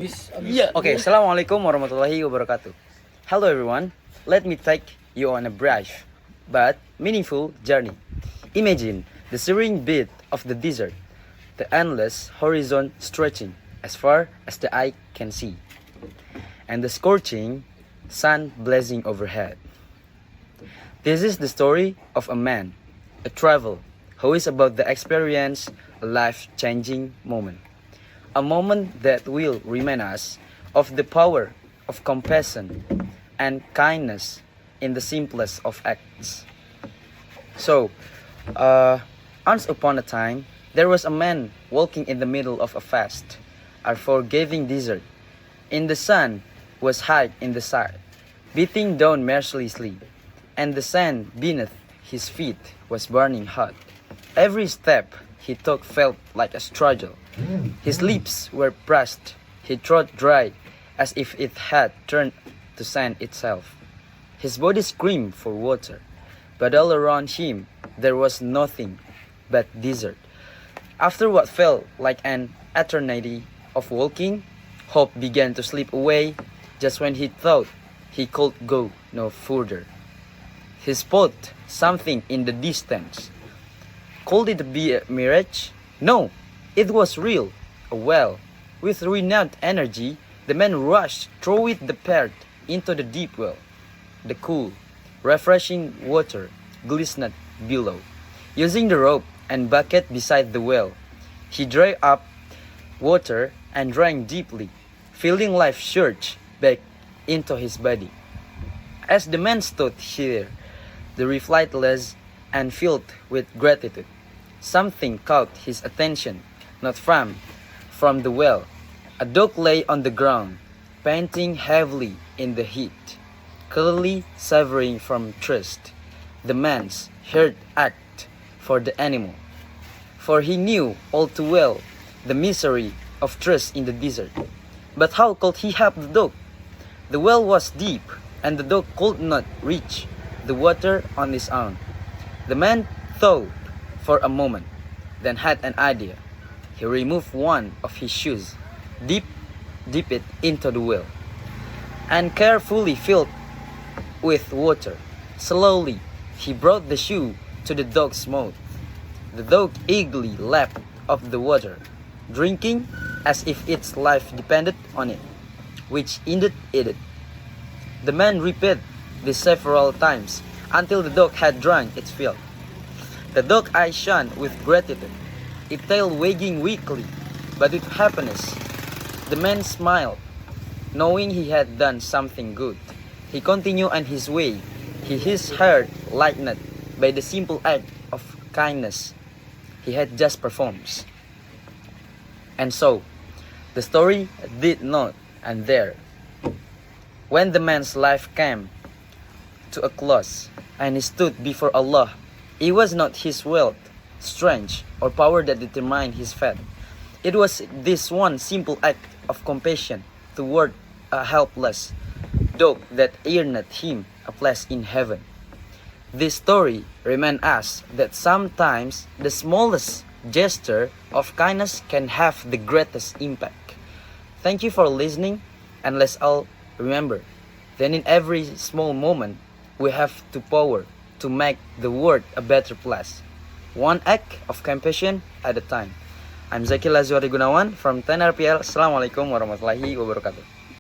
Yeah. Okay. Assalamualaikum warahmatullahi wabarakatuh. Hello everyone. Let me take you on a brief but meaningful journey. Imagine the serene beat of the desert, the endless horizon stretching as far as the eye can see, and the scorching sun blazing overhead. This is the story of a man, a traveler, who is about to experience a life-changing moment. A moment that will remind us of the power of compassion and kindness in the simplest of acts. So, once upon a time, there was a man walking in the middle of a vast, unforgiving desert. In the sun was high in the sky, beating down mercilessly, and the sand beneath his feet was burning hot. Every step he took felt like a struggle. His lips were pressed, his throat dry, as if it had turned to sand itself. His body screamed for water, but all around him there was nothing but desert. After what felt like an eternity of walking, hope began to slip away just when he thought he could go no further. He spotted something in the distance. Could it be a mirage? No, it was real, a well. With renewed energy, the man rushed through it the path into the deep well. The cool, refreshing water glistened below. Using the rope and bucket beside the well, he drew up water and drank deeply, feeling life surge back into his body. As the man stood here, the reflectless and filled with gratitude, something caught his attention, not from the well. A dog lay on the ground, panting heavily in the heat, clearly suffering from thirst. The man's heart ached for the animal, for he knew all too well the misery of thirst in the desert. But how could he help the dog? The well was deep, and the dog could not reach the water on his own. The man thought for a moment, then had an idea. He removed one of his shoes, dipped it into the well, and carefully filled with water. Slowly, he brought the shoe to the dog's mouth. The dog eagerly lapped of the water, drinking as if its life depended on it, which indeed it did. The man repeated this several times until the dog had drunk its fill. The dog eyes shone with gratitude, its tail wagging weakly, but with happiness. The man smiled, knowing he had done something good. He continued on his way, his heart lightened by the simple act of kindness he had just performed. And so, the story did not end there. When the man's life came to a close, and he stood before Allah, it was not his wealth, strength, or power that determined his fate. It was this one simple act of compassion toward a helpless dog that earned him a place in heaven. This story reminds us that sometimes the smallest gesture of kindness can have the greatest impact. Thank you for listening, and let's all remember that in every small moment we have the power to make the world a better place, one act of compassion at a time. I'm Zaki Lazwari Gunawan from 10 RPL. Assalamualaikum warahmatullahi wabarakatuh.